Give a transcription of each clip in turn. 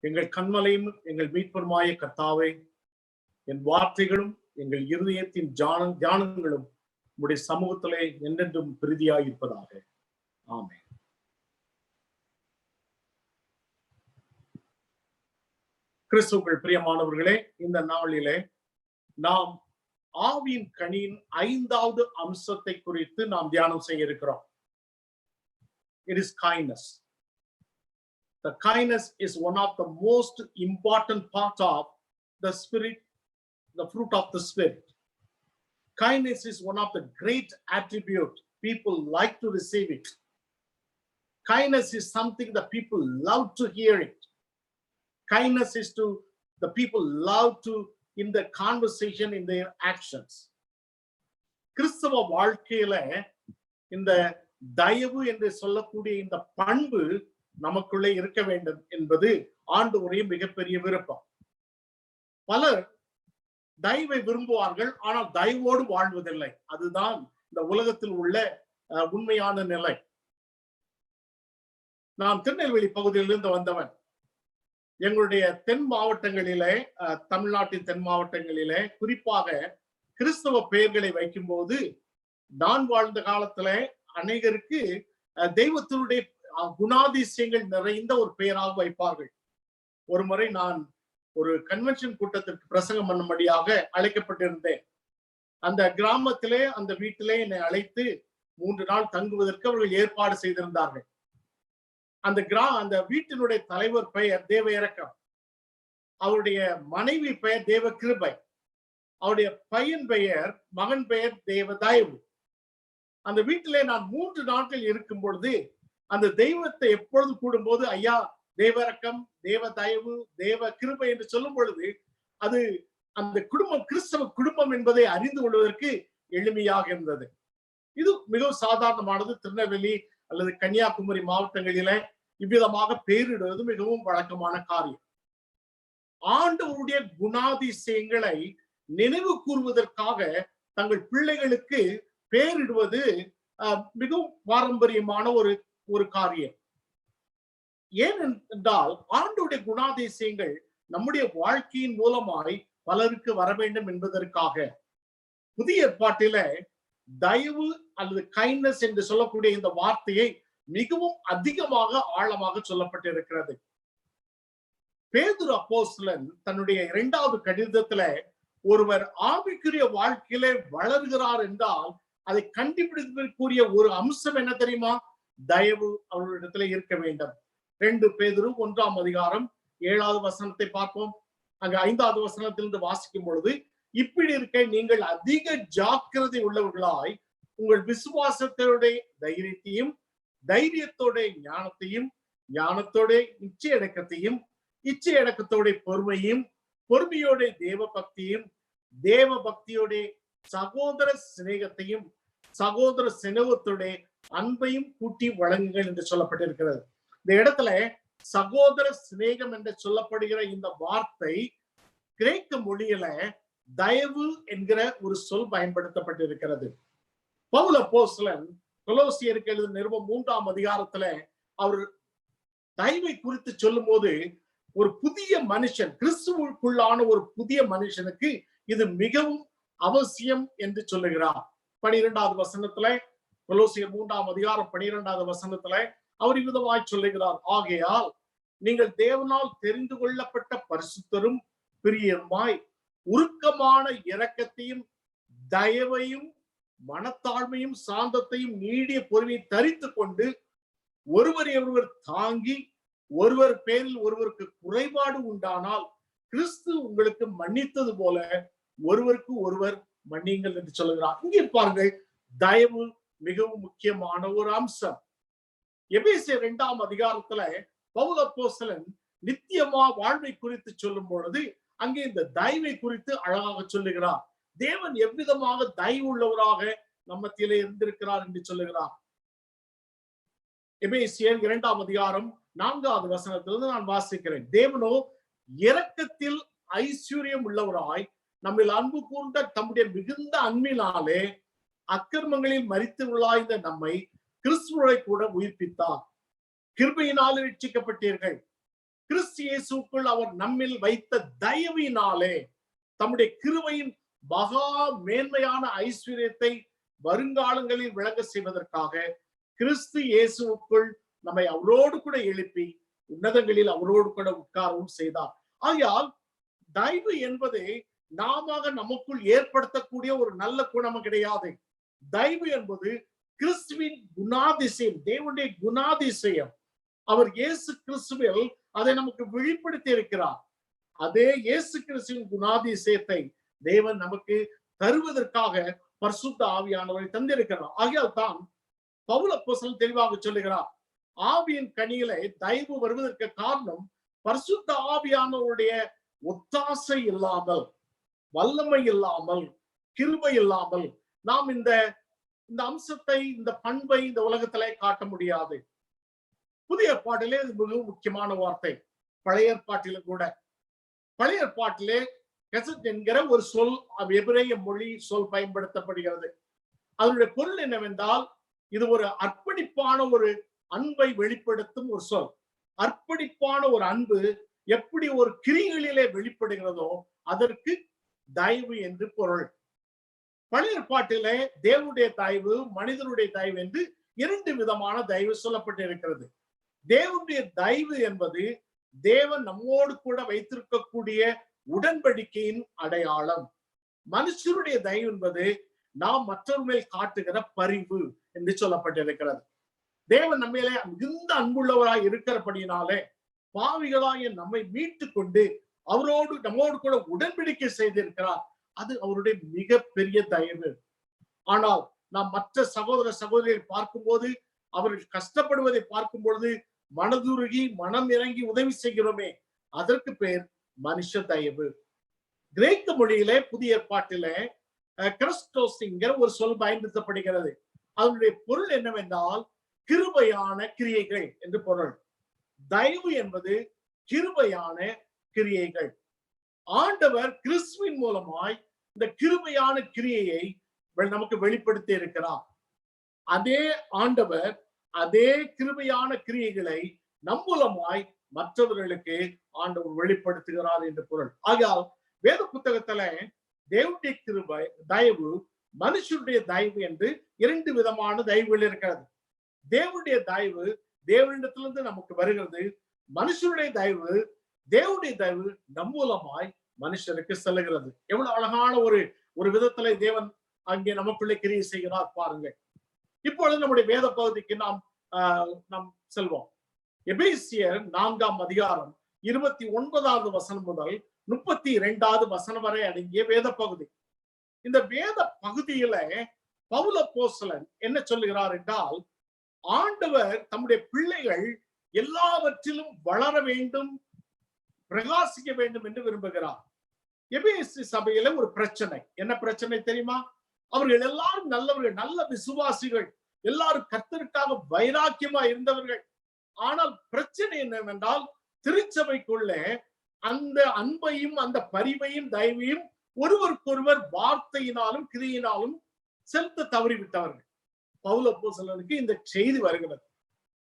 எங்கள் கண்மலையும் எங்கள் மீட்பருமாய கர்த்தாவே, என் வார்த்தைகளும் எங்கள் இருதயத்தின் தியானங்களும் உடைய சமூகத்திலே என்றென்றும் பிரீதியாயிருப்பதாக. ஆமென். கிறிஸ்துவுக்குள் பிரியமானவர்களே, இந்த நாளிலே நாம் ஆவியின் கனியின் 5வது அம்சத்தை குறித்து நாம் தியானம் செய்ய இருக்கிறோம். It is kindness. The kindness is one of the most important part of the spirit, the fruit of the spirit. Kindness is one of the great attributes. People like to receive it. Kindness is something that people love to hear it. Kindness is to the people love to in their conversation, in their actions. கிறிஸ்தவ வாழ்க்கையில இந்த தயவு என்று சொல்லக்கூடிய இந்த பண்பு நமக்குள்ளே இருக்க வேண்டும் என்பது ஆண்டவருடைய மிகப்பெரிய விருப்பம். பலர் தயவை விரும்புவார்கள், ஆனால் தயவோடு வாழ்வதில்லை. அதுதான் இந்த உலகத்தில் உள்ள உண்மையான நிலை. நான் திருநெல்வேலி பகுதியிலிருந்து வந்தவன். எங்களுடைய தென் மாவட்டங்களிலே, தமிழ்நாட்டின் தென் மாவட்டங்களிலே குறிப்பாக கிறிஸ்தவ பெயர்களை வைக்கும் போது நான் வாழ்ந்த காலத்துல அநேகருக்கு தெய்வத்தினுடைய குணாதிசயங்கள் நிறைந்த ஒரு பெயராக வைப்பார்கள். ஒரு முறை நான் ஒரு கன்வென்ஷன் கூட்டத்திற்கு பிரசங்கம் பண்ணும்படியாக அழைக்கப்பட்டிருந்தேன். அந்த கிராமத்திலே அந்த வீட்டிலே என்னை அழைத்து 3 நாள் தங்குவதற்கு அவர்கள் ஏற்பாடு செய்திருந்தார்கள். அந்த வீட்டினுடைய தலைவர் பெயர் தேவ இரக்கம், அவருடைய மனைவி பெயர் தேவ கிருபை, அவருடைய மகன் பெயர் தேவ தயவு. அந்த வீட்டிலே நான் 3 நாட்கள் இருக்கும் பொழுது அந்த தெய்வத்தை எப்பொழுது கூடும்போது ஐயா தேவ இரக்கம், தேவ தயவு, தேவ கிருபை என்று சொல்லும் பொழுது அது அந்த குடும்பம் கிறிஸ்தவ குடும்பம் என்பதை அறிந்து கொள்வதற்கு எளிமையாக இருந்தது. இது மிகவும் சாதாரணமானது. திருநெல்வேலி அல்லது கன்னியாகுமரி மாவட்டங்களில இவ்விதமாக பெயரிடுவது மிகவும் வழக்கமான காரியம். ஆண்டவருடைய குணாதிசயங்களை நினைவு கூறுவதற்காக தங்கள் பிள்ளைகளுக்கு பெயரிடுவது மிகவும் பாரம்பரியமான ஒரு காரியம். ஏனென்றால் ஆண்டவருடைய குணாதிசயங்கள் நம்முடைய வாழ்க்கையின் மூலமாய் பலருக்கு வர வேண்டும் என்பதற்காக. புதிய ஏற்பாட்டில தயவு அல்லது கைண்ட்னஸ் என்று சொல்லக்கூடிய இந்த வார்த்தையை மிகவும் அதிகமாக ஆழமாக சொல்லப்பட்டிருக்கிறது. பேதுரு அப்போஸ்தலன் தன்னுடைய 2வது கடிதத்துல ஒருவர் ஆவிக்குரிய வாழ்க்கையிலே வளர்கிறார் என்றால் அதை கண்டுபிடிப்பதற்குரிய ஒரு அம்சம் என்ன தெரியுமா? தயவு அவர்களிடத்துல இருக்க வேண்டும். 2 பேதுரு 1ஆம் அதிகாரம் 7வது வசனத்தை பார்ப்போம். அங்க 5வது வசனத்திலிருந்து வாசிக்கும் பொழுது, இப்படி இருக்க நீங்கள் அதிக ஜாக்கிரதை உள்ளவர்களாய் உங்கள் விசுவாசத்தோட தைரியத்தையும், தைரியத்தோட ஞானத்தையும், ஞானத்தோட இச்சையடக்கத்தையும், இச்சையடக்கத்தோட பொறுமையும், பொறுமையோட தேவ பக்தியும், தேவ பக்தியோட சகோதர சிநேகத்தையும், சகோதர சிநேகத்தோட அன்பையும் கூட்டி வழங்குங்கள் என்று சொல்லப்பட்டிருக்கிறது. இந்த இடத்துல சகோதர சிநேகம் என்று சொல்லப்படுகிற இந்த வார்த்தை கிரேக்க மொழியில தயவு என்கிற ஒரு சொல் பயன்படுத்தப்பட்டிருக்கிறது. பவுல் அப்போஸ்தலன் கொலோசியருக்கு எழுதின நிருபம் 3ஆம் அதிகாரத்துல அவர் தயவை குறித்து சொல்லும் போது ஒரு புதிய மனுஷன், கிறிஸ்துவுக்குள்ளான ஒரு புதிய மனுஷனுக்கு இது மிகவும் அவசியம் என்று சொல்லுகிறார். 12வது வசனத்துல, கொலோசியர் 3ஆம் அதிகாரம் 12வது வசனத்துல அவர் விதமாய் சொல்லுகிறார், ஆகையால் நீங்கள் தேவனால் தெரிந்து கொள்ளப்பட்ட பரிசுத்தரும் பிரியமாய் உருக்கமான இரக்கத்தையும் தயவையும் மனத்தாழ்மையும் சாந்தத்தையும் நீடிய பொறுமையை தரித்து கொண்டு ஒருவரை ஒருவர் தாங்கி ஒருவர் பேரில் ஒருவருக்கு குறைபாடு உண்டானால் கிறிஸ்து உங்களுக்கு மன்னித்தது போல ஒருவருக்கு ஒருவர் மன்னியுங்கள் என்று சொல்லுகிறார். இங்கே பாருங்கள், தயவு மிகவும் முக்கியமான ஒரு அம்சம். எபேசியர் 2ஆம் அதிகாரத்துல பவுல் அப்போஸ்தலன் நித்தியமா வாழ்வை குறித்து சொல்லும் பொழுது அங்கே இந்த தயவை குறித்து அழகாக சொல்லுகிறார். தேவன் எவ்விதமாக தயவு உள்ளவராக நம்மத்திலே இருந்திருக்கிறார் என்று சொல்லுகிறார். எபேசியர் 2ஆம் அதிகாரம் 4வது வசனத்திலிருந்து நான் வாசிக்கிறேன். தேவனோ இரக்கத்தில் ஐஸ்வர்யம் உள்ளவராய் நம்மில் அன்பு கூர்ந்த தம்முடைய மிகுந்த அன்பினாலே அக்கிரமங்களில் மரித்து விழாய்ந்த நம்மை கிறிஸ்துவை கூட உயிர்ப்பித்தார். கிருபையினால் ரட்சிக்கப்பட்டீர்கள், கிறிஸ்து இயேசுக்குள் அவர் நம்மில் வைத்த தயவினாலே தம்முடைய கிருபையின் மகா மேன்மையான ஐஸ்வர்யத்தை வருங்காலங்களில் விளங்க செய்வதற்காக கிறிஸ்து இயேசுக்குள் நம்மை அவரோடு கூட எழுப்பி உன்னதங்களில் அவரோடு கூட உட்காரவும் செய்தார். ஆகையால் தயவு என்பது நாம நமக்குள் ஏற்படுத்தக்கூடிய ஒரு நல்ல குணம் கிடையாது. தயவு என்பது கிறிஸ்துவின் குணாதிசயம், தேவனுடைய குணாதிசயம். அவர் இயேசு கிறிஸ்துவில் அதை நமக்கு வெளிப்படுத்தி இருக்கிறார். அதே இயேசு கிறிஸ்துவின் குணாதிசயத்தை தேவன் நமக்கு தருவதற்காக பரிசுத்த ஆவியானவரை தந்திருக்கிறார். ஆகையால் தான் பவுல் அப்போஸ்தலன் தெளிவாக சொல்லுகிறார், ஆவியின் கனியிலே தயவு வருவதற்கு காரணம் பரிசுத்த ஆவியானவருடைய ஒத்தாசை இல்லாமல், வல்லமை இல்லாமல், கிருபை இல்லாமல் நாம் இந்த அம்சத்தை, இந்த பண்பை இந்த உலகத்திலே காட்ட முடியாது. புதிய ஏற்பாட்டிலே இது மிகவும் முக்கியமான வார்த்தை. பழைய ஏற்பாட்டிலும் கூட, பழைய ஏற்பாட்டிலே கெசட் என்கிற ஒரு சொல், எபிரேய மொழி சொல் பயன்படுத்தப்படுகிறது. அதனுடைய பொருள் என்னவென்றால், இது ஒரு அர்ப்பணிப்பான ஒரு அன்பை வெளிப்படுத்தும் ஒரு சொல். அர்ப்பணிப்பான ஒரு அன்பு எப்படி ஒரு கிரிகளிலே வெளிப்படுகிறதோ அதற்கு தயவு என்று பொருள். பழைய ஏற்பாட்டிலே தேவனுடைய தயவு, மனிதனுடைய தயவு என்று இரண்டு விதமான தயவு சொல்லப்பட்டிருக்கிறது. தேவனுடைய தயவு என்பது தேவன் நம்மோடு கூட வைத்திருக்கக்கூடிய உடன்படிக்கையின் அடையாளம். மனுஷருடைய தயவு என்பது நாம் மற்றவர் மேல் காட்டுகிற பரிவு என்று சொல்லப்பட்டிருக்கிறது. தேவன் நம்மையிலே மிகுந்த அன்புள்ளவராய் இருக்கிறபடினாலே பாவிகளாகிய நம்மை மீட்டு கொண்டு அவரோடு நம்மோடு கூட உடன்படிக்கை செய்திருக்கிறார். அது அவருடைய மிகப்பெரிய தயவு. ஆனால் நாம் மற்ற சகோதர சகோதரியை பார்க்கும்போது, அவர்கள் கஷ்டப்படுவதை பார்க்கும் பொழுது மனதுருகி மனம் இறங்கி உதவி செய்கிறோமே, அதற்கு பேர் மனுஷ தயவு. கிரேக்க மொழியிலே புதிய ஏற்பாட்டிலே கிறிஸ்டோஸ்ங்கிற ஒரு சொல் பயன்படுத்தப்படுகிறது. அதனுடைய பொருள் என்னவென்றால் கிருபையான கிரியைகள் என்று பொருள். தயவு என்பது கிருபையான கிரியைகள். ஆண்டவர் கிறிஸ்துவின் மூலமாய் இந்த கிருபையான கிரியையை நமக்கு வெளிப்படுத்தி இருக்கிறார். அதே ஆண்டவர் அதே கிருபையான கிரியைகளை நம் மூலமாய் மற்றவர்களுக்கு ஆண்டவர் வெளிப்படுத்துகிறார் என்று பொருள். ஆகையால் வேத புத்தகத்துல தேவனுடைய கிருபை, தயவு, மனுஷனுடைய தயவு என்று இரண்டு விதமான தயவுகள் இருக்கிறது. தேவனுடைய தயவு தேவனிடத்திலிருந்து நமக்கு வருகிறது. மனுஷனுடைய தயவு, தேவனுடைய தயவு நம் மூலமாய் மனுஷருக்கு செல்லுகிறது. எவ்வளவு அழகான ஒரு விதத்துல தேவன் அங்கே நமக்குள்ளே கிரியை செய்கிறார் பாருங்க. இப்பொழுது நம்முடைய வேத பகுதிக்கு நாம் செல்வோம். எபேசியர் 4ஆம் அதிகாரம் 29வது வசனம் முதல் 32வது வசனம் வரை அடங்கிய வேத பகுதி. இந்த வேத பகுதியில பவுல் அப்போஸ்தலன் என்ன சொல்லுகிறார் என்றால், ஆண்டவர் தம்முடைய பிள்ளைகள் எல்லாவற்றிலும் வளர வேண்டும், பிரகாசிக்க வேண்டும் என்று விரும்புகிறார். எபேசு சபையில ஒரு பிரச்சனை. என்ன பிரச்சனை தெரியுமா? அவர்கள் எல்லாரும் நல்லவர்கள், நல்ல விசுவாசிகள், எல்லாரும் கர்த்தருக்காக வைராக்கியமா இருந்தவர்கள். ஆனால் பிரச்சனை என்னவென்றால், திருச்சபைக்குள்ள அந்த அன்பையும் அந்த பரிவையும் தயவையும் ஒருவருக்கொருவர் வார்த்தையினாலும் கிரியினாலும் செலுத்த தவறிவிட்டவர்கள். பவுல் அப்போஸ்தலனுக்கு இந்த செய்தி வருகிறது.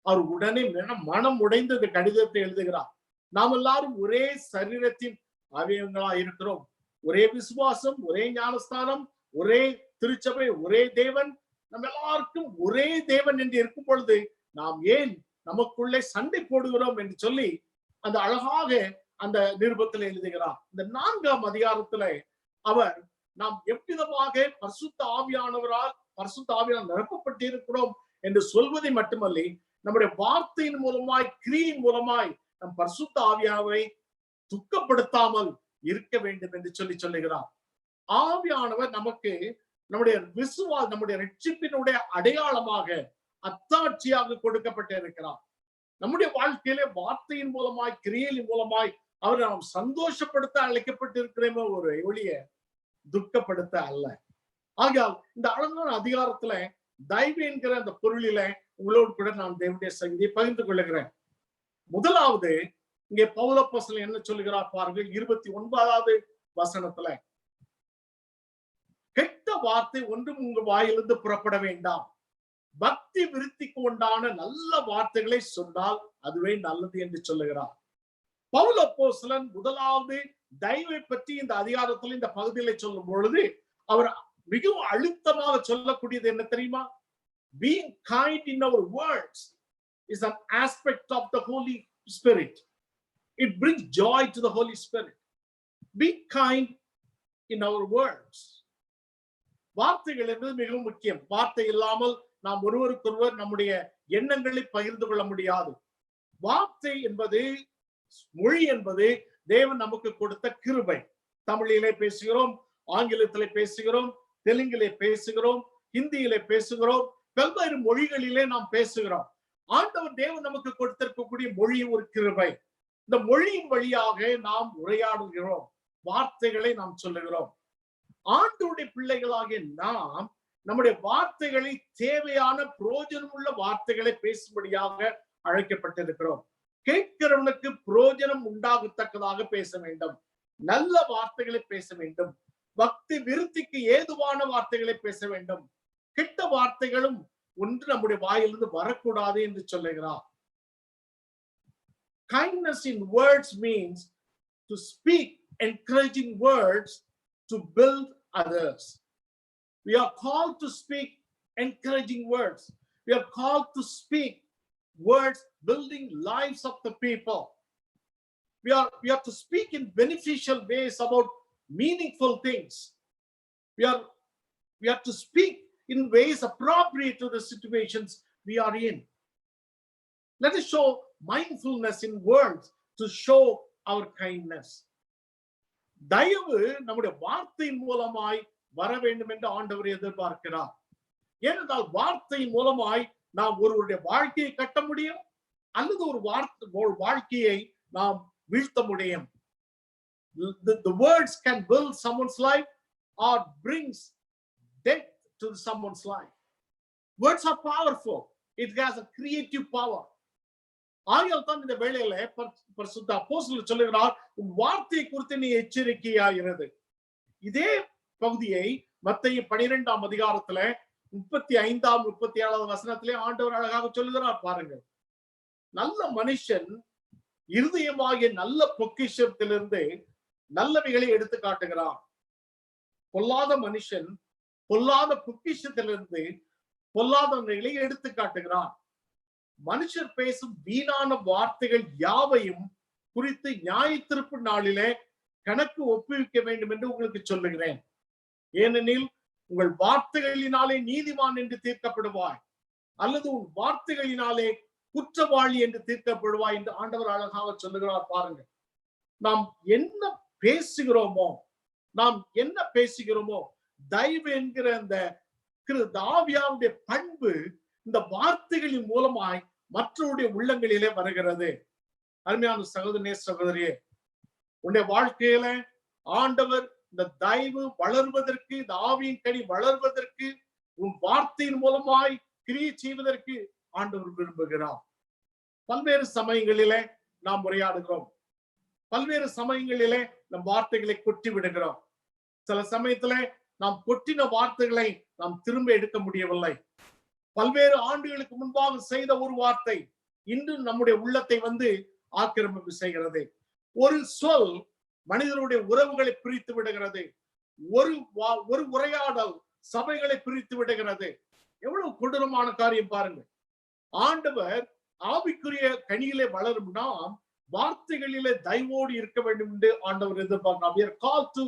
அவர் உடனே மனம் உடைந்த இந்த கடிதத்தை எழுதுகிறார். நாம் எல்லாரும் ஒரே சரீரத்தின் அவயவங்களா இருக்கிறோம். ஒரே விசுவாசம், ஒரே ஞானஸ்தானம், ஒரே திருச்சபை, ஒரே தேவன், நம்ம எல்லாருக்கும் ஒரே தேவன் என்று இருக்கும் பொழுது நாம் ஏன் நமக்குள்ளே சண்டை போடுகிறோம் என்று சொல்லி அந்த அழகாக அந்த நிருபத்தில் எழுதுகிறார். இந்த 4ஆம் அதிகாரத்துல அவர் நாம் எவ்விதமாக பரிசுத்த ஆவியானவரால் நிரப்பப்பட்டிருக்கிறோம் என்று சொல்வதை மட்டுமல்ல, நம்முடைய வார்த்தையின் மூலமாய், கிரியின் மூலமாய் நம் பரிசுத்த ஆவியானவரை துக்கப்படுத்தாமல் இருக்க வேண்டும் என்று சொல்லுகிறார். ஆவியானவர் நமக்கு நம்முடைய நம்முடைய ரட்சிப்பினுடைய அடையாளமாக, அத்தாட்சியாக கொடுக்கப்பட்டிருக்கிறார். நம்முடைய வாழ்க்கையிலே வார்த்தையின் மூலமாய், கிரியையின் மூலமாய் அவரை நாம் சந்தோஷப்படுத்த அழைக்கப்பட்டிருக்கிறோமே ஒரு ஒழிய துக்கப்படுத்த அல்ல. ஆகையால் இந்த அழகான அதிகாரத்துல தயவு என்கிற அந்த பொருளில உங்களோடு கூட நான் தேவனுடைய செய்தியை பகிர்ந்து கொள்ளுகிறேன். முதலாவது இங்கே பவுல் அப்போஸ்தலன் என்ன சொல்லுகிறார் பாருங்கள். 29வது வசனத்துல, கெட்ட வார்த்தை ஒன்றும் உங்க வாயிலிருந்து புறப்பட வேண்டாம், பக்தி விருத்திக்கு உண்டான நல்ல வார்த்தைகளை சொன்னால் அதுவே நல்லது என்று சொல்லுகிறார். பவுல் அப்போஸ்தலன் முதலாவது தயவை பற்றி இந்த அதிகாரத்தில் இந்த பகுதியில சொல்லும் பொழுது அவர் மிகவும் அழுத்தமாக சொல்லக்கூடியது என்ன தெரியுமா? Being kind in our words is an aspect of the Holy Spirit. It brings joy to the Holy Spirit. Be kind in our words. வார்த்தைகள் என்பது மிகவும் முக்கியம். வார்த்தை இல்லாமல் நாம் ஒருவருக்கொருவர் நம்முடைய எண்ணங்களை பகிர்ந்து கொள்ள முடியாது. வார்த்தை என்பது, மொழி என்பது தேவன் நமக்கு கொடுத்த கிருபை. தமிழிலே பேசுகிறோம், ஆங்கிலத்திலே பேசுகிறோம், தெலுங்கிலே பேசுகிறோம், ஹிந்தியிலே பேசுகிறோம், பல்வேறு மொழிகளிலே நாம் பேசுகிறோம். ஆண்டவர் தேவன் நமக்கு கொடுத்திருக்கக்கூடிய மொழி ஒரு கிருபை. இந்த மொழியின் வழியாக நாம் உரையாடுகிறோம், வார்த்தைகளை நாம் சொல்லுகிறோம். ஆண்டவருடைய பிள்ளைகளாகிய நாம் நம்முடைய வார்த்தைகளை தேவையான பிரயோஜனம் உள்ள வார்த்தைகளை பேசும்படியாக அழைக்கப்பட்டிருக்கிறோம். கேட்கிறவனுக்கு பிரயோஜனம் உண்டாகத்தக்கதாக பேச வேண்டும், நல்ல வார்த்தைகளை பேச வேண்டும், பக்தி விருத்திக்கு ஏதுவான வார்த்தைகளை பேச வேண்டும். கெட்ட வார்த்தைகளும் ஒன்று நம்முடைய வாயிலிருந்து வரக்கூடாது என்று சொல்லுகிறார். Kindness in words means to speak encouraging words to build others. We are called to speak encouraging words. We are called to speak words building lives of the people. We are to speak in beneficial ways about meaningful things. We are to speak in ways appropriate to the situations we are in. Let us show mindfulness in words to show our kindness. தயவு நம்முடைய வார்த்தையின் மூலமாய் வர வேண்டும் என்று ஆண்டவர் எதிர்பார்க்கிறார். ஏனென்றால் வார்த்தையின் மூலமாய் நாம் ஒருவருடைய வாழ்க்கையை கட்ட முடியும், அல்லது ஒரு வாழ்க்கையை நாம் வீழ்த்த முடியும். The words can build someone's life or brings death to someone's life. Words are powerful. It has a creative power. ஆகையால் தான் இந்த வேளையில பரிசுத்த அப்போஸ்தலர் சொல்லுகிறார், உன் வார்த்தை குறித்து நீ எச்சரிக்கையாயிரு. இதே பகுதியை மத்தேயு 12ஆம் அதிகாரத்துல 35ஆம் 37ஆவது வசனத்திலே ஆண்டவர் அழகாக சொல்லுகிறார். பாருங்கள், நல்ல மனுஷன் இருதயமாகிய நல்ல பொக்கிஷத்திலிருந்து நல்லவைகளை எடுத்து காட்டுகிறான். பொல்லாத மனுஷன் பொல்லாத பொக்கிஷத்திலிருந்து பொல்லாதவைகளை எடுத்து காட்டுகிறான். மனுஷர் பேசும் வீணான வார்த்தைகள் யாவையும் குறித்து நியாயத்தீர்ப்பு நாளிலே கணக்கு ஒப்புவிக்க வேண்டும் என்று உங்களுக்கு சொல்லுகிறேன். ஏனெனில் உங்கள் வார்த்தைகளினாலே நீதிமான் என்று தீர்க்கப்படுவாய், அல்லது உன் வார்த்தைகளினாலே குற்றவாளி என்று தீர்க்கப்படுவாய் என்று ஆண்டவர் அழகாக சொல்லுகிறார். பாருங்க, நாம் என்ன பேசுகிறோமோ தயவு என்கிற அந்த ஆவியாவுடைய பண்பு இந்த வார்த்தைகளின் மூலமாய் மற்றவருடைய உள்ளங்களிலே வருகிறது. அருமையான சகோதரனே, சகோதரியே, உன்னுடைய வாழ்க்கையில ஆண்டவர் இந்த தயவு வளர்வதற்கு, இந்த ஆவியின் கனி வளர்வதற்கு, உன் வார்த்தையின் மூலமாய் கிரியை செய்வதற்கு ஆண்டவர் விரும்புகிறார். பல்வேறு சமயங்களிலே நாம் உரையாடுகிறோம், பல்வேறு சமயங்களிலே நம் வார்த்தைகளை கொட்டி விடுகிறோம். சில சமயத்துல நாம் கொட்டின வார்த்தைகளை நாம் திரும்ப எடுக்க முடியவில்லை. பல்வேறு ஆண்டுகளுக்கு முன்பாக செய்த ஒரு வார்த்தை இன்று நம்முடைய உள்ளத்தை ஆக்கிரமிப்பு செய்கிறது. ஒரு சொல் மனிதனுடைய உறவுகளை பிரித்து விடுகிறது. ஒரு உரையாடல் சபைகளை பிரித்து விடுகிறது. எவ்வளவு கொடூரமான காரியம் பாருங்க. ஆண்டவர் ஆவிக்குரிய கனியிலே வளரும் நாம் வார்த்தைகளிலே தயவோடு இருக்க வேண்டும் என்று ஆண்டவர் எதிர்பார்க்கிறார். We are called to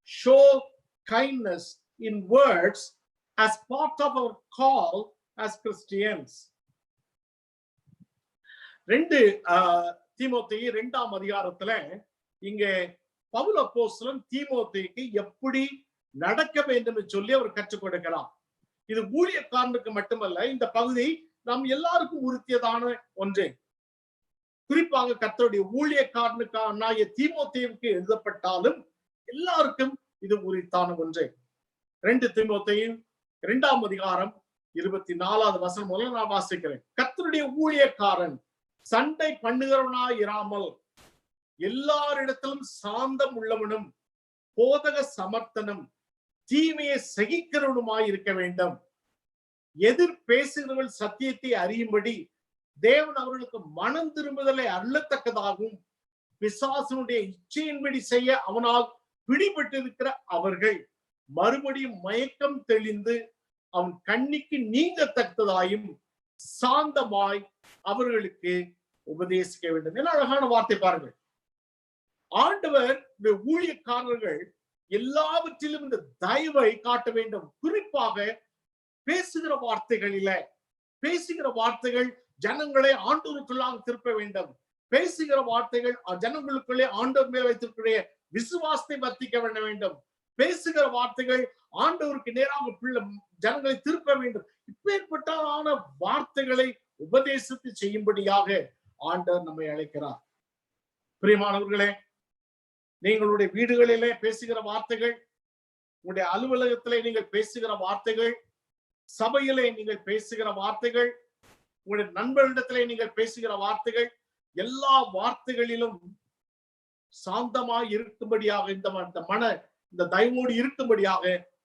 show kindness in words as part of our call as Christians. 2 தீமோத்தேயு 2ஆம் அதிகாரத்துல இங்கே பவுல் அப்போஸ்தலன் தீமோத்தேயுக்கு எப்படி நடக்க வேண்டும் என்று சொல்லி அவர் கற்றுக் கொடுக்கிறார். இது ஊழியக்காரனுக்கு மட்டுமல்ல, இந்த பகுதி நாம் எல்லாருக்கும் உறுத்தியதான ஒன்று. குறிப்பாக கர்த்தருடைய ஊழியக்காரனுக்கான தீமோத்தேயுவுக்கு எழுதப்பட்டாலும் எல்லாருக்கும் இது உரித்தான ஒன்று. 2 தீமோத்தேயு 2ஆம் அதிகாரம் 24வது வசனம் முதல்ல நான் வாசிக்கிறேன். கர்த்தருடைய ஊழியக்காரன் சண்டை பண்ணுகிறவனாய் இராமல் எல்லாரிடத்திலும் சாந்தம் உள்ளவனும் போதக சமர்த்தனும் தீமையை சகிக்கிறவனுமாய் இருக்க வேண்டும். எதிர் பேசுகிறவர்கள் சத்தியத்தை அறியும்படி தேவன் அவர்களுக்கு மனம் திரும்புதலை அருளத்தக்கதாகவும் பிசாசனுடைய இச்சையின்படி செய்ய அவனால் பிடிபட்டிருக்கிற அவர்கள் மறுபடியும் மயக்கம் தெளிந்து அவன் கண்ணிக்கு நீங்கத்தக்கதாயும் சாந்தமாய் அவர்களுக்கு உபதேசிக்க வேண்டும். என்ன அழகான வார்த்தை பாருங்கள். ஆண்டவர் ஊழியக்காரர்கள் எல்லாவற்றிலும் இந்த தயவை காட்ட வேண்டும். குறிப்பாக பேசுகிற வார்த்தைகள் ஜனங்களை ஆண்டவருக்குள்ளாக திருப்ப வேண்டும். பேசுகிற வார்த்தைகள் ஜனங்களுக்குள்ளே ஆண்டவர் மேல் வைத்திருக்கிற விசுவாசத்தை வர்த்திக்க வேண்டும். பேசுகிற வார்த்தைகள் ஆண்டவருக்கு நேராக ஜனங்களை திருப்ப வேண்டும். இப்பேற்பட்டான வார்த்தைகளை உபதேசத்தை செய்யும்படியாக ஆண்டவர் நம்மை அழைக்கிறார். பிரியமானவர்களே, நீங்களுடைய வீடுகளிலே பேசுகிற வார்த்தைகள், உங்களுடைய அலுவலகத்திலே நீங்கள் பேசுகிற வார்த்தைகள், சபையிலே நீங்கள் பேசுகிற வார்த்தைகள், உங்களுடைய நண்பர்களிடத்திலே நீங்கள் பேசுகிற வார்த்தைகள், எல்லா வார்த்தைகளிலும் சாந்தமாய் இருக்கும்படியாக இந்த தயவோடு இருக்கும்படியாக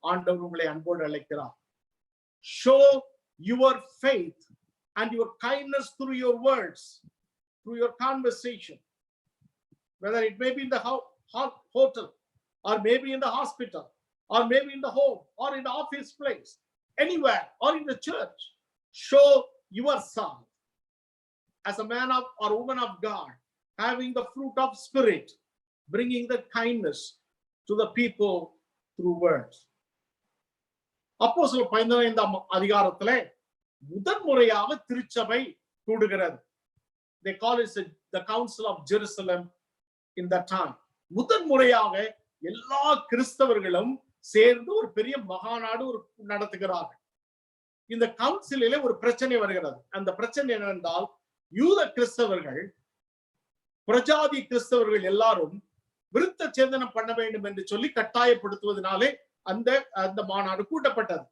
ஆண்டவர் உங்களை அன்போடு அழைக்கிறார். Show your faith and your kindness through your words, through your conversation, whether it may be in the hotel, or maybe in the hospital, or maybe in the home, or in the office place, anywhere, or in the church. Show yourself as a man of or woman of God, having the fruit of spirit, bringing the kindness to the people through words. அப்போஸ்தலர் 15ஆம் அதிகாரத்திலே முதன்முறையாக திருச்சபை கூடுகிறது. They call it the Council of Jerusalem in that time. முதன்முறையாக எல்லா கிறிஸ்தவர்களும் சேர்ந்து ஒரு பெரிய மகாநாடு நடத்துகிறார்கள். இந்த கவுன்சிலிலே ஒரு பிரச்சனை வருகிறது. அந்த பிரச்சனை என்னவென்றால், யூத கிறிஸ்தவர்கள் பிரஜாதி கிறிஸ்தவர்கள் எல்லாரும் விருத்த சேதனம் பண்ண வேண்டும் என்று சொல்லி கட்டாயப்படுத்துவதனாலே அந்த மாநாடு கூட்டப்பட்டது.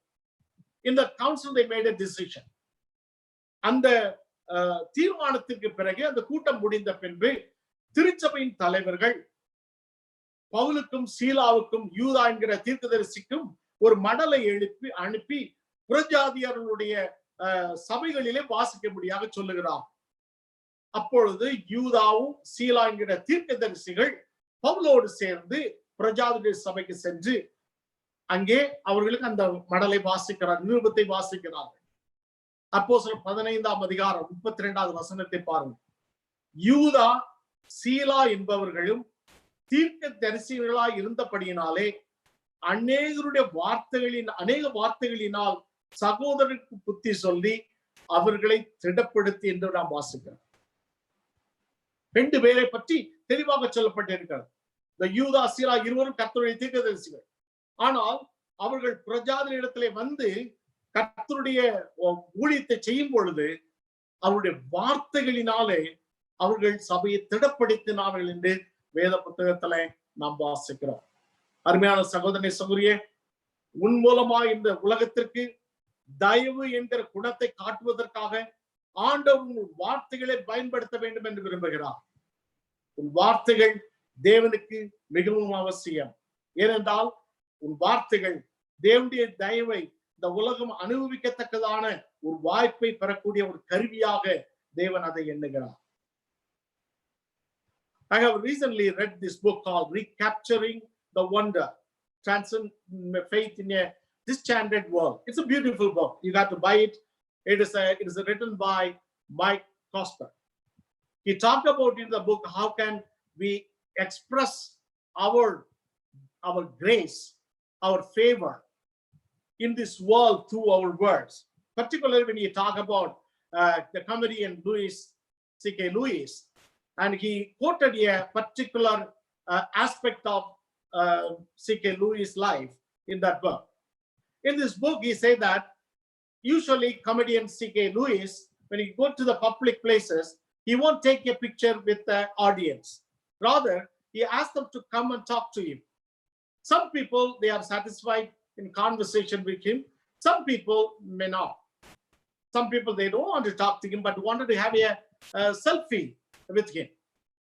இந்த council they made a decision. அந்த தீர்மானத்திற்கு பிறகு அந்த கூட்டம் முடிந்த பின்பு திருச்சபையின் தலைவர்கள் பவுலுக்கும் சீலாவுக்கும் யூதா என்கிற தீர்க்கதரிசிக்கும் ஒரு மடலை அனுப்பி புறஜாதியர்களுடைய சபைகளிலே வாசிக்கும்படியாக சொல்லுகிறார். அப்பொழுது யூதாவும் சீலா என்கிற தீர்க்கதரிசிகள் பவுலோடு சேர்ந்து புறஜாதியுடைய சபைக்கு சென்று அங்கே அவர்களுக்கு அந்த மடலை நிருபத்தை வாசிக்கிறார்கள். அப்போஸ்தலர் 15ஆம் அதிகாரம் 32வது வசனத்தை பாருங்கள். யூதா சீலா என்பவர்களும் தீர்க்க தரிசிகளாய் இருந்தபடியினாலே அநேக வார்த்தைகளினால் சகோதரருக்கு புத்தி சொல்லி அவர்களை திடப்படுத்தி என்று நாம் வாசிக்கிறோம். 2 பேரை பற்றி தெளிவாக சொல்லப்பட்டிருக்கிறது. இந்த யூதா சீலா இருவரும் கர்த்தருடைய தீர்க்கதரிசிகள். ஆனால் அவர்கள் பிரஜாதிகளிடத்திலே வந்து கர்த்தருடைய ஊழியத்தை செய்யும் பொழுது அவருடைய வார்த்தைகளினாலே அவர்கள் சபையை திடப்படுத்தினார்கள் என்று வேத புத்தகத்துல நாம் வாசிக்கிறோம். அருமையான சகோதரனை சகோதரியே, உன் மூலமா இந்த உலகத்திற்கு தயவு என்கிற குணத்தை காட்டுவதற்காக ஆண்டவர் உன் வார்த்தைகளை பயன்படுத்த வேண்டும் என்று விரும்புகிறார். உன் வார்த்தைகள் தேவனுக்கு மிகவும் அவசியம். ஏனென்றால் உன் வார்த்தைகள் தேவனுடைய தயவை இந்த உலகம் அனுபவிக்கத்தக்கதான ஒரு வாய்ப்பை பெறக்கூடிய ஒரு கருவியாக தேவன் அதை எண்ணுகிறார். I have recently read this book called Recapturing the Wonder, Transcend Faith in a Disenchanted World. It's a beautiful book. You got to buy it. It is written by Mike Cosper. He talked about in the book how can we express our grace, our favor in this world through our words. Particularly when you talk about the comedian C.K. Lewis, and he quoted a particular aspect of C.K. Lewis' life in that book. In this book, he said that usually comedian C.K. Lewis, when he go to the public places, he won't take a picture with the audience. Rather, he asks them to come and talk to him. Some people, they are satisfied in conversation with him. Some people may not. Some people, they don't want to talk to him, but wanted to have a selfie with him.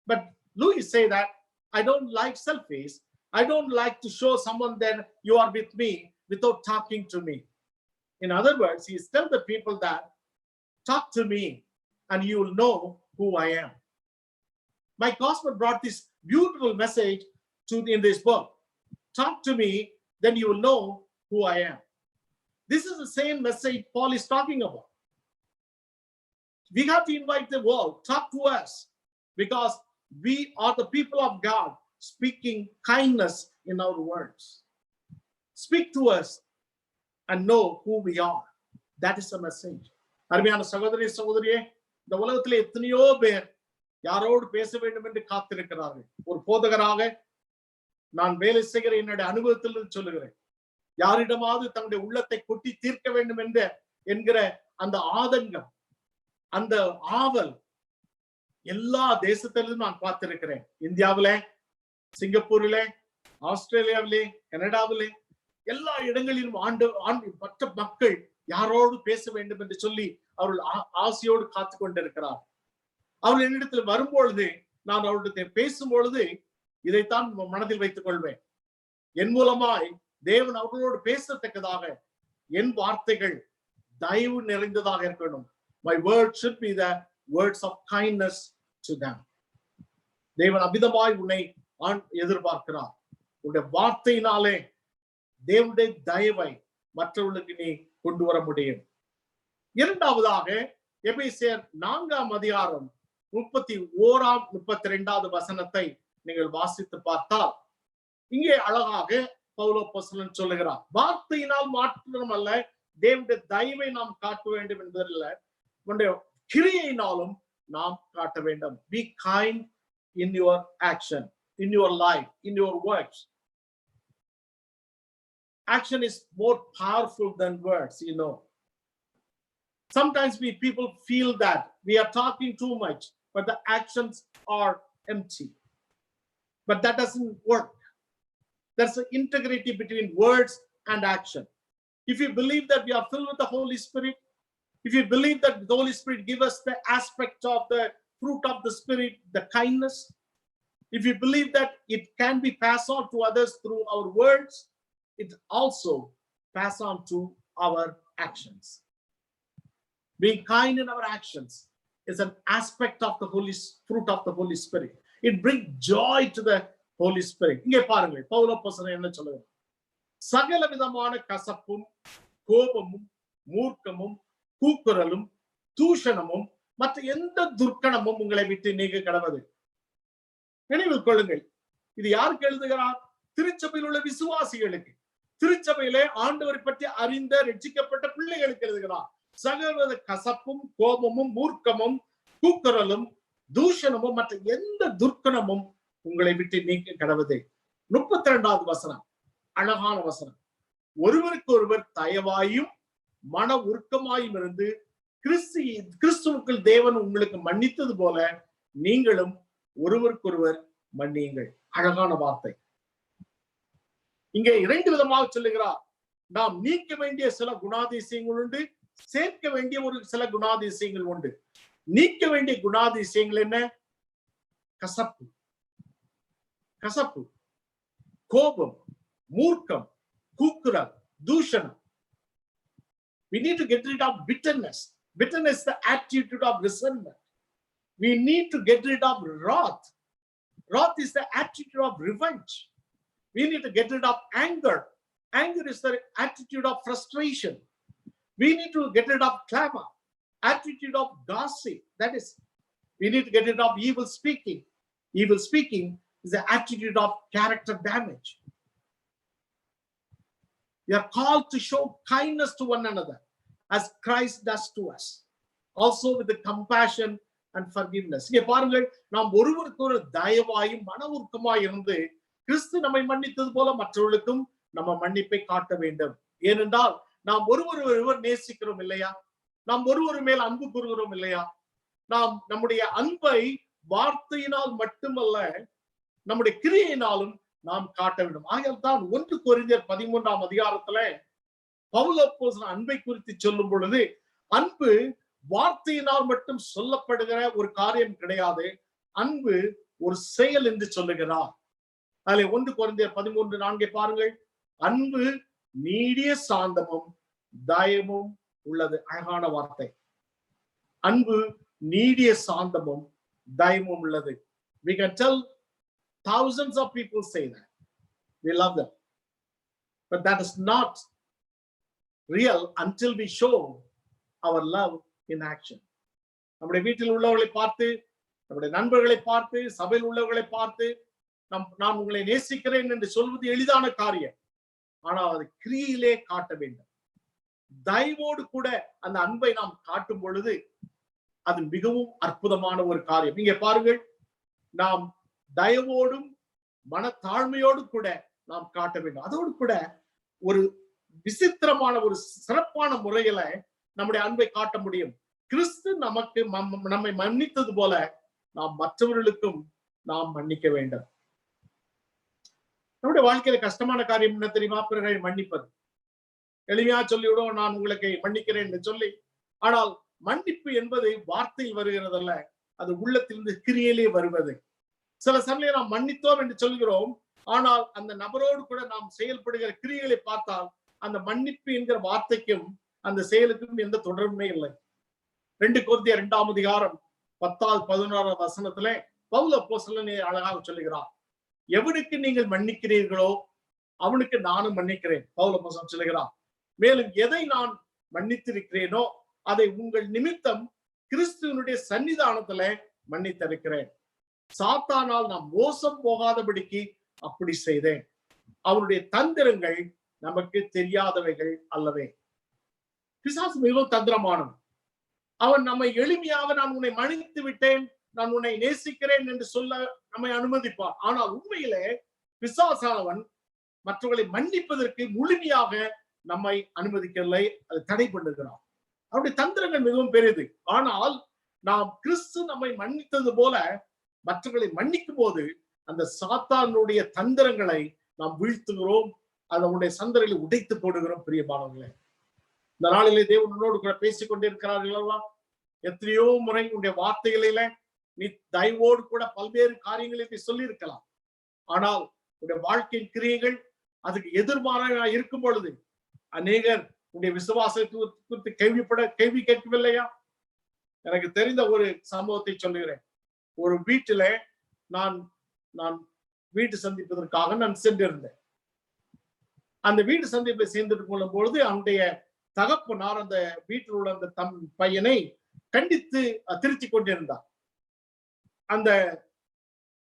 But Louis say that I don't like selfies. I don't like to show someone that you are with me without talking to me. In other words, he tells the people that talk to me and you will know who I am. Mike Osborne brought this beautiful message in this book. Talk to me, then you will know who I am. This is the same message Paul is talking about. We have to invite the world, talk to us, because we are the people of God speaking kindness in our words. Speak to us and know who we are. That is the message. அருமையான சகோதரி சகோதரியே, இந்த உலகத்திலே எத்தனையோ பேர் யாரோடு பேச வேண்டும் என்று காத்திருக்கிறார்கள். ஒரு போதகராக நான் வேலை செய்கிற என்னுடைய அனுபவத்தில் சொல்லுகிறேன். யாரிடமாவது தன்னுடைய உள்ளத்தை கொட்டி தீர்க்க வேண்டும் என்கிற அந்த ஆதங்கம், அந்த ஆவல் எல்லா தேசத்திலும் நான் பார்த்திருக்கிறேன். இந்தியாவிலே, சிங்கப்பூரிலே, ஆஸ்திரேலியாவிலே, கனடாவிலே, எல்லா இடங்களிலும் மற்ற மக்கள் யாரோடு பேச வேண்டும் என்று சொல்லி அவர்கள் ஆசையோடு காத்து கொண்டிருக்கிறார். அவர்கள் என்னிடத்தில் வரும்பொழுது, நான் அவர்களிடத்தில் பேசும் பொழுது இதைத்தான் மனதில் வைத்துக் கொள்வேன். என் மூலமாய் தேவன் அவர்களோடு பேசத்தக்கதாக என் வார்த்தைகள் தயவு நிறைந்ததாக இருக்கணும். My word should be the words of kindness to them. தேவன் அபிதமாய் உன்னை எதிர்பார்க்கிறார். உன்னுடைய வார்த்தையினாலே தேவனுடைய தயவை மற்றவர்களுக்கு நீ கொண்டு வர முடியும். இரண்டாவதாக எபேசியர் 4ஆம் அதிகாரம் 31 32 வசனத்தை நீங்கள் வாசித்து பார்த்தால், இங்கே அழகாக பவுல் அப்போஸ்தலன் சொல்லுகிறார், வார்த்தையினால் மாத்திரமல்ல தேவனுடைய தயவை நாம் காட்ட வேண்டும் என்பதில்லை, உன்னுடைய கிரியையினாலும் நாம் காட்ட வேண்டும். Be kind in your action, in your life, in your works. Action is more powerful than words, you know. Sometimes people feel that we are talking too much, but the actions are empty. But that doesn't work. There's an integrity between words and action. If you believe that we are filled with the Holy Spirit, if you believe that the Holy Spirit gives us the aspect of the fruit of the Spirit, the kindness, if you believe that it can be passed on to others through our words, it also pass on to our actions. Being kind in our actions is an aspect of the fruit of the Holy Spirit. It brings joy to the Holy Spirit. இங்கே பாருங்கள், பவுல் அப்போஸ்தலன் என்ன சொல்லுகிறார்? சகல விதமான கசப்பும், கோபமும், மூர்க்கமும், கூக்குரலும், தூஷணமும் மற்ற எந்த துர்க்கணமும் உங்களை விட்டு நீங்க கடவது. நினைவில் கொள்ளுங்கள், இது யாருக்கு எழுதுகிறார்? திருச்சபையில் உள்ள விசுவாசிகளுக்கு, திருச்சபையிலே ஆண்டவரை பற்றி அறிந்த ரட்சிக்கப்பட்ட பிள்ளைகளுக்கு எழுதுகிறார். சகல கசப்பும், கோபமும், மூர்க்கமும், கூக்குரலும், தூஷணமும் மற்ற எந்த துர்க்கணமும் உங்களை விட்டு நீக்க கடவுது. 32வது வசனம் அழகான வசனம். ஒருவருக்கு ஒருவர் தயவாயும் மன உருக்கமாயும் இருந்து கிறிஸ்துவுக்குள் தேவன் உங்களுக்கு மன்னித்தது போல நீங்களும் ஒருவருக்கொருவர் மன்னியுங்கள். அழகான வார்த்தை. இங்கே 2 விதமாக சொல்லுகிறார். நாம் நீக்க வேண்டிய சில குணாதிசயங்கள் உண்டு, சேர்க்க வேண்டிய சில குணாதிசயங்கள் உண்டு. நீக்க வேண்டிய குணாதிசயங்கள் என்ன? கசப்பு, கோபம், மூர்க்கம், கூக்குரல், தூஷணம். We need to get rid of bitterness. Bitterness is the attitude of resentment. We need to get rid of wrath. Wrath is the attitude of revenge. We need to get rid of anger. Anger is the attitude of frustration. We need to get rid of clamor, attitude of gossip. That is, we need to get rid of evil speaking. Evil speaking is the attitude of character damage. We are called to show kindness to one another as Christ does to us, also with the compassion and forgiveness. இங்கே பாருங்கள், நாம் ஒருவருக்கு ஒரு தயவாயும் மன உருக்கமாய் இருந்து கிறிஸ்து நம்மை மன்னித்தது போல மற்றவர்களுக்கும் நம்ம மன்னிப்பை காட்ட வேண்டும். ஏனென்றால் நாம் ஒருவர் நேசிக்கிறோம் இல்லையா? நாம் ஒருவர் மேல் அன்பு கூறுகிறோம் இல்லையா? நாம் நம்முடைய அன்பை வார்த்தையினால் மட்டுமல்ல, நம்முடைய கிரியையினாலும் நாம் காட்ட வேண்டும். ஆகையால் தான் 1 கொரிந்தியர் 13ஆம் அதிகாரத்துல பவுல் அப்போஸ்தலன் அன்பை குறித்து சொல்லும் பொழுது, அன்பு வார்த்தையினால் மட்டும் சொல்லப்படுகிற ஒரு காரியம் கிடையாது, அன்பு ஒரு செயல் என்று சொல்லுகிறார். அதில் 1 கொரிந்தியர் 13:4 பாருங்கள். அன்பு நீடிய சாந்தமும் தயமும் உள்ளது. அழகான வார்த்தை. அன்பு நீடிய சாந்தமும் தயமும் உள்ளது. We can tell thousands of people say that we love them, but that is not real until we show our love in action. நம்முடைய வீட்டில் உள்ளவர்களை பார்த்து, நம்முடைய நண்பர்களை பார்த்து, சபையில் உள்ளவர்களை பார்த்து நான் உங்களை நேசிக்கிறேன் என்று சொல்வது எளிதான காரியம். ஆனால் அது கிரியிலே காட்ட வேண்டும். தயவோடு கூட அந்த அன்பை நாம் காட்டும் பொழுது அது மிகவும் அற்புதமான ஒரு காரியம். இங்கே பாருங்கள், நாம் தயவோடும் மனத்தாழ்மையோடு கூட நாம் காட்ட வேண்டும். அதோடு கூட ஒரு விசித்திரமான ஒரு சிறப்பான முறையில நம்முடைய அன்பை காட்ட முடியும். கிறிஸ்து நமக்கு நம்மை மன்னித்தது போல நாம் மற்றவர்களுக்கும் நாம் மன்னிக்க வேண்டும். நம்முடைய வாழ்க்கையில கஷ்டமான காரியம் என்ன தெரியுமா? பிறரை மன்னிப்பது. எளிமையா சொல்லிவிடும், நான் உங்களுக்கு மன்னிக்கிறேன் என்று சொல்லி. ஆனால் மன்னிப்பு என்பது வார்த்தையில் வருகிறதல்ல, அது உள்ளத்திலிருந்து கிரியிலே வருவது. சில சமயம் நாம் மன்னித்தோம் என்று சொல்கிறோம், ஆனால் அந்த நபரோடு கூட நாம் செயல்படுகிற கிரியைகளை பார்த்தால் அந்த மன்னிப்பு என்கிற வார்த்தைக்கும் அந்த செயலுக்கும் எந்த தொடர்புமே இல்லை. 2 கொரிந்தியர் 2ஆம் அதிகாரம் 10-11 வசனத்திலே பவுல் அப்போஸ்தலன் அழகாக சொல்லுகிறார், எவனுக்கு நீங்கள் மன்னிக்கிறீர்களோ அவனுக்கு நானும் மன்னிக்கிறேன். பவுல் அப்போஸ்தலன் சொல்லுகிறார், மேலும் எதை நான் மன்னித்திருக்கிறேனோ அதை உங்கள் நிமித்தம் கிறிஸ்துவனுடைய சன்னிதானத்துல மன்னித்திருக்கிறேன். சாத்தானால் நாம் மோசம் போகாதபடிக்கு அப்படி செய்தேன். அவனுடைய தந்திரங்கள் நமக்கு தெரியாதவைகள் அல்லவே. பிசாசு மிகவும் தந்திரமானவன். அவன் நம்மை எளிமையாக நான் உன்னை மன்னித்து விட்டேன், நான் உன்னை நேசிக்கிறேன் என்று சொல்ல நம்மை அனுமதிப்பான். ஆனால் உண்மையிலே பிசாசானவன் மற்றவர்களை மன்னிப்பதற்கு முழுமையாக நம்மை அனுமதிக்கவில்லை, அது தடை பண்ணுகிறான். அவருடைய தந்திரங்கள் மிகவும் பெரியது. ஆனால் நாம் கிறிஸ்து நம்மை மன்னித்தது போல மற்றவர்களை மன்னிக்கும் போது அந்த சாத்தானுடைய தந்திரங்களை நாம் வீழ்த்துகிறோம், அதனுடைய சந்தர்களை உடைத்து போடுகிறோம். பிரியமானவர்களே, இந்த நாளிலே தேவன் உன்னோடு கூட பேசிக் கொண்டிருக்கிறார்கள். எத்தனையோ முறை உன்னுடைய வார்த்தைகளில நீ தயவோடு கூட பல்வேறு காரியங்களை சொல்லி இருக்கலாம். ஆனால் உன்னுடைய வாழ்க்கையின் கிரியைகள் அதுக்கு எதிர்மாறாக இருக்கும் பொழுது அநேகர் உன்னுடைய விசுவாசத்தை குறித்து கேள்வி கேட்கவில்லையா? எனக்கு தெரிந்த ஒரு சம்பவத்தை சொல்லுகிறேன். ஒரு வீட்டில நான் வீட்டு சந்திப்பதற்காக நான் சென்றிருந்தேன். அந்த வீட்டு சந்திப்பை சேர்ந்து கொள்ளும் பொழுது அவனுடைய தகப்பனார் அந்த வீட்டில் உள்ள அந்த பையனை கண்டித்து திருத்தி கொண்டிருந்தார். அந்த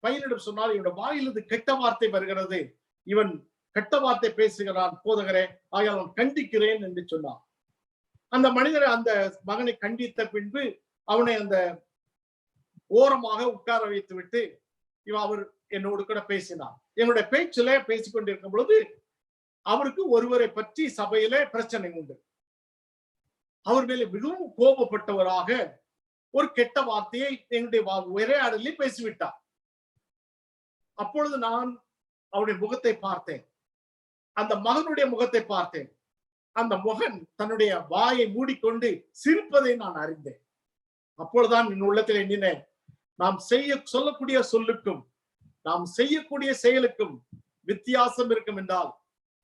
பையனிடம் சொன்னால், இவனுடைய வாயிலிருந்து கெட்ட வார்த்தை வருகிறது, இவன் கெட்ட வார்த்தை பேசுகிறான் போதகரே, ஆகையால் அவன் கண்டிக்கிறேன் என்று சொன்னான். அந்த மனிதரை அந்த மகனை கண்டித்த பின்பு அவனை அந்த ஓரமாக உட்கார வைத்து விட்டு அவர் என்னோடு கூட பேசினார். என்னுடைய பேச்சிலே பேசிக் கொண்டிருக்கும் பொழுது அவருக்கு ஒருவரை பற்றி சபையிலே பிரச்சனை உண்டு. அவர் மேலே மிகவும் கோபப்பட்டவராக ஒரு கெட்ட வார்த்தையை என்னுடைய உரையாடலில் பேசிவிட்டார். அப்பொழுது நான் அவருடைய முகத்தை பார்த்தேன், அந்த மகனுடைய முகத்தை பார்த்தேன். அந்த மகன் தன்னுடைய வாயை மூடிக்கொண்டு சிரிப்பதை நான் அறிந்தேன். அப்பொழுதுதான் என் உள்ளத்தில் எண்ணினேன், நாம் சொல்லக்கூடிய சொல்லுக்கும் நாம் செய்யக்கூடிய செயலுக்கும் வித்தியாசம் இருக்கும் என்றால்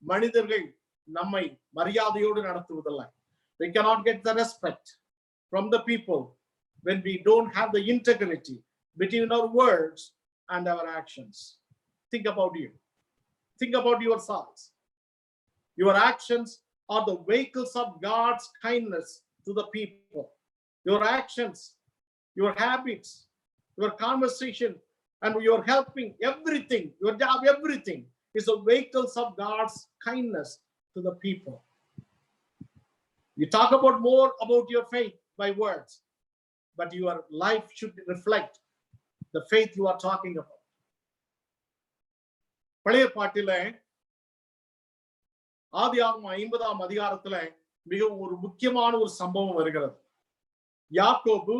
மனிதர்கள் நம்மை மரியாதையோடு நடத்துவதில்லை. We cannot get the respect from the people when we don't have the integrity between our words and our actions. Think about you. Think about yourselves. Your actions are the vehicles of God's kindness to the people. Your actions, your habits, your conversation, and your helping, everything, your job, everything is the vehicles of God's kindness to the people. You talk about more about your faith by words, but your life should reflect the faith you are talking about. பழைய பாட்டில ஆதியாகமம் 50ஆம் அதிகாரத்துல மிகவும் ஒரு முக்கியமான ஒரு சம்பவம் வருகிறது. யாக்கோபு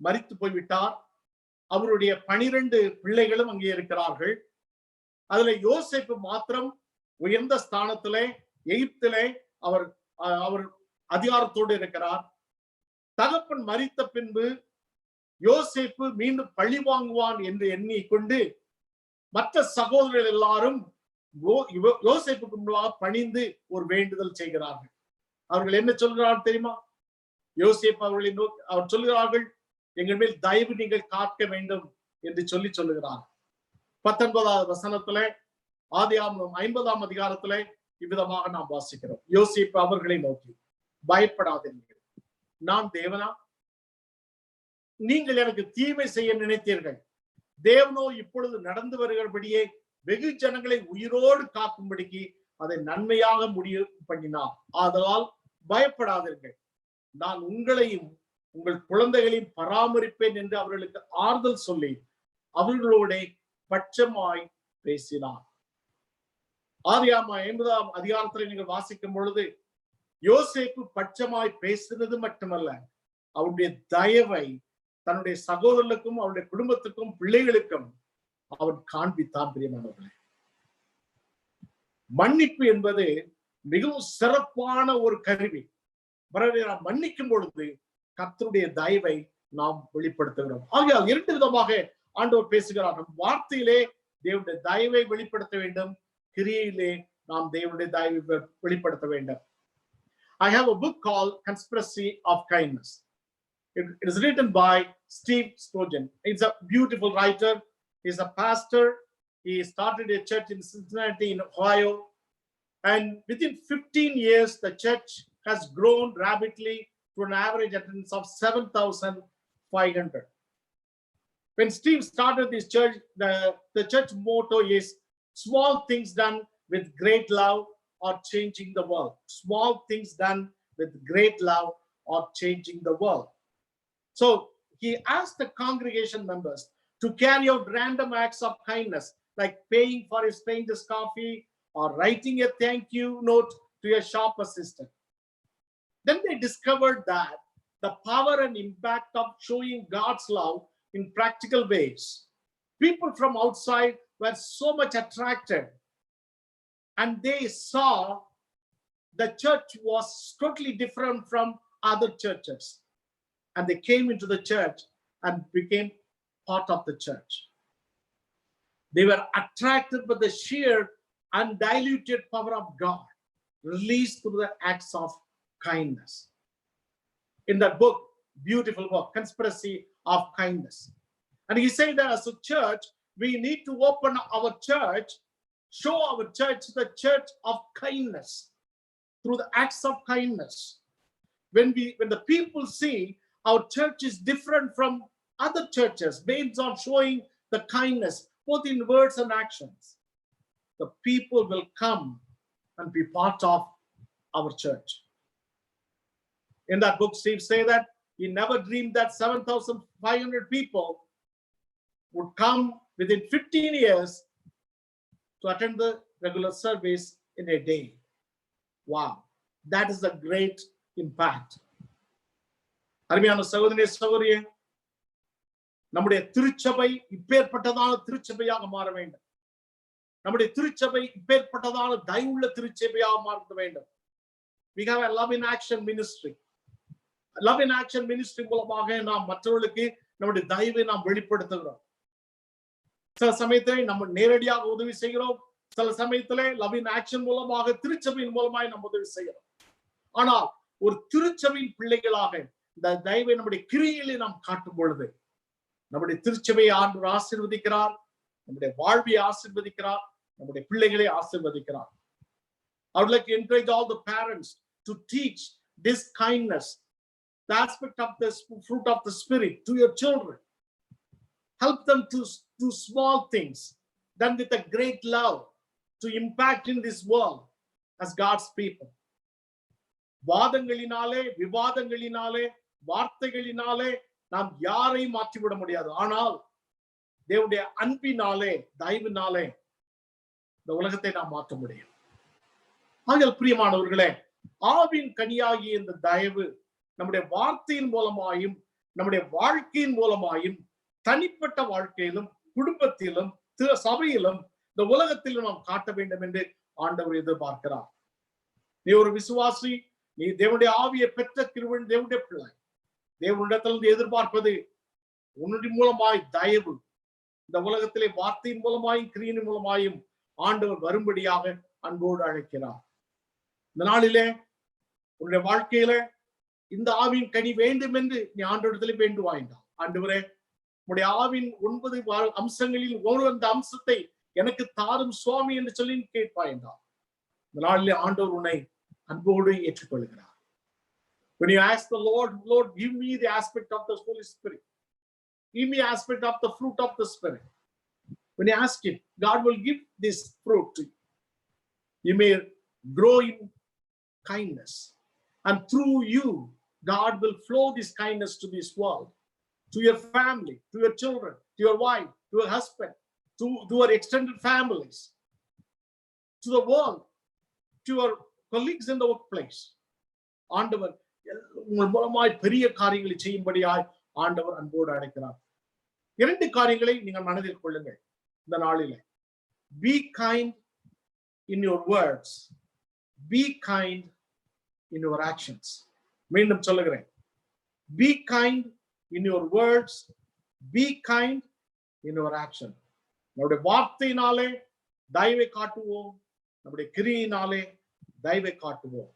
மரித்து போய்விட்டார். அவருடைய 12 பிள்ளைகளும் அங்கே இருக்கிறார்கள். அதுல யோசேப்பு மாத்திரம் உயர்ந்த ஸ்தானத்திலே எகிப்திலே அவர் அதிகாரத்தோடு இருக்கிறார். தகப்பன் மரித்த பின்பு யோசேப்பு மீண்டும் பழி வாங்குவான் என்று எண்ணிக்கொண்டு மற்ற சகோதரர்கள் எல்லாரும் யோசேப்புக்கு முன்பாக பணிந்து ஒரு வேண்டுதல் செய்கிறார்கள். அவர்கள் என்ன சொல்கிறார்கள் தெரியுமா? யோசேப்பு அவர்களை நோக்கி அவர் சொல்கிறார்கள், எங்கள் மேல் தயவு நீங்கள் காக்க வேண்டும், என்று சொல்லுகிறார். 19வது வசனத்திலே ஆதியாகமம் 50ஆம் அதிகாரத்திலே இவ்விதமாக நாம் வாசிக்கிறோம். யோசேப்பு அவர்களை நோக்கி, பயப்படாதீர்கள், நான் தேவனா? நீங்கள் எனக்கு தீமை செய்ய நினைத்தீர்கள், தேவனோ இப்பொழுது நடந்து வருகிறபடியே வெகு ஜனங்களை உயிரோடு காக்கும்படிக்கு அதை நன்மையாக முடிவு பண்ணினார். ஆதலால் பயப்படாதீர்கள், நான் உங்களையும் உங்கள் குழந்தைகளையும் பராமரிப்பேன் என்று அவர்களுக்கு ஆறுதல் சொல்லி அவர்களோட பட்சமாய் பேசினார். ஆதியாகமம் 50ஆம் அதிகாரத்தில் நீங்கள் வாசிக்கும் பொழுது யோசேப்பு பட்சமாய் பேசினது மட்டுமல்ல, அவருடைய தயவை தன்னுடைய சகோதரர்களுக்கும் அவருடைய குடும்பத்துக்கும் பிள்ளைகளுக்கும் அவன் காண்பித்தான். பிரியமானவர்களே, மன்னிப்பு என்பது மிகவும் சிறப்பான ஒரு கருவி. நாம் மன்னிக்கும் பொழுது கர்த்தருடைய தயவை நாம் வெளிப்படுத்துகிறோம். ஆகையால் 2 விதமாக ஆண்டவர் பேசுகிறார். நம் வார்த்தையிலே தேவனுடைய தயவை வெளிப்படுத்த வேண்டும், கிரியையிலே நாம் தேவனுடைய தயவை வெளிப்படுத்த வேண்டும். I have a book called Conspiracy of Kindness. It is written by Steve Spurgeon. He's a beautiful writer. He's a pastor. He started a church in Cincinnati, in Ohio. And within 15 years, the church has grown rapidly to an average attendance of 7,500. When Steve started this church, the church motto is, small things done with great love are changing the world. Small things done with great love are changing the world. So he asked the congregation members to carry out random acts of kindness, like paying for a stranger's coffee or writing a thank you note to a shop assistant. Then they discovered that the power and impact of showing God's love in practical ways. People from outside were so much attracted, and they saw the church was totally different from other churches, and they came into the church and became part of the church. They were attracted by the sheer undiluted power of God released through the acts of kindness. In that book, beautiful book, Conspiracy of Kindness. And he said that as a church, we need to open our church, show our church the church of kindness through the acts of kindness. When the people see our church is different from other churches based on showing the kindness, both in words and actions, the people will come and be part of our church. In that book, Steve said that he never dreamed that 7,500 people would come within 15 years to attend the regular service in a day. Wow, that is a great impact. அருமையான சகோதரனே, சகோதரியே, நம்முடைய திருச்சபை இப்பேற்பட்டதான திருச்சபையாக மாற வேண்டும். நம்முடைய திருச்சபை இப்பேற்பட்டதான தயவுள்ள திருச்சபையாக மாற வேண்டும். We have a love in action ministry. Love in action ministry மூலமாக நாம் மற்றவர்களுக்கு நம்முடைய தயவை நாம் வெளிப்படுத்துகிறோம். சில சமயத்திலே நம்ம நேரடியாக உதவி செய்கிறோம், சில சமயத்திலே லவ் இன் ஆக்ஷன் மூலமாக திருச்சபையின் மூலமாய் நாம் உதவி செய்கிறோம். ஆனால் ஒரு திருச்சபையின் பிள்ளைகளாக இந்த தயவை நம்முடைய கிரியையிலே நாம் காட்டும் பொழுது நம்முடைய திருச்சபையை ஆண்டவர் ஆசீர்வதிக்கிறார், நம்முடைய வாழ்வை ஆசீர்வதிக்கிறார், நம்முடைய பிள்ளைகளை ஆசீர்வதிக்கிறார். I would like to encourage all the parents to teach this kindness, the aspect of the fruit of the Spirit, to your children. Help them to do small things done with a great love to impact in this world as God's people. வாதங்களினாலே, விவாதங்களினாலே, வார்த்தைகளினாலே நாம் யாரையும் மாற்றிவிட முடியாது. ஆனால் தேவனுடைய அன்பினாலே, தயவினாலே இந்த உலகத்தை நாம் மாற்ற முடியும். ஆகையால் பிரியமானவர்களே, ஆவின் கனியாகிய இந்த தயவு நம்முடைய வார்த்தையின் மூலமாயும் நம்முடைய வாழ்க்கையின் மூலமாயும் தனிப்பட்ட வாழ்க்கையிலும் குடும்பத்திலும் சபையிலும் இந்த உலகத்திலும் நாம் காட்ட வேண்டும் என்று ஆண்டவர் எதிர்பார்க்கிறார். நீ ஒரு விசுவாசி, நீ தேவனுடைய ஆவியை பெற்ற கிருபையின் தேவனுடைய பிள்ளை. தேவனிடத்திலிருந்து எதிர்பார்ப்பது உன்னுடைய மூலமாய் தயவு. இந்த உலகத்திலே வார்த்தையின் மூலமாயும் கிரியின் மூலமாயும் ஆண்டவர் வரும்படியாக அன்போடு அழைக்கிறார். இந்த நாளிலே உன்னுடைய வாழ்க்கையில இந்த ஆவியின் கனி வேண்டும் என்று நீ ஆண்டவரிடத்திலே வேண்டுவாய்ந்தார். ஆண்டவரே, உம்முடைய ஆவின் 9 அம்சங்களில் ஒரு அந்த அம்சத்தை எனக்கு தாரும் சுவாமி என்று சொல்லி கேட்பாய் என்றார். இந்த நாளிலே ஆண்டவர் உன்னை அன்போடு ஏற்றுக்கொள்கிறார். When you ask the Lord, Lord, give me the aspect of the Holy Spirit. Give me aspect of the fruit of the Spirit. When you ask Him, God will give this fruit to you. You may grow in kindness. And through you, God will flow this kindness to this world, to your family, to your children, to your wife, to your husband, to your extended families, to the world, to your colleagues in the workplace. ஆண்டவர் உங்கள் மூலமாய் பெரிய காரியங்களை செய்யும்படியாய் ஆண்டவர் அன்போடு அழைக்கிறார். 2 காரியங்களை நீங்கள் மனதில் கொள்ளுங்கள் இந்த நாளிலே. Be kind in your words. Be kind in your actions. மீண்டும் சொல்லுகிறேன். Be kind in your words. Be kind in your action. நம்முடைய வார்த்தையினாலே தயவை காட்டுவோம், நம்முடைய கிரியினாலே தயவை காட்டுவோம்.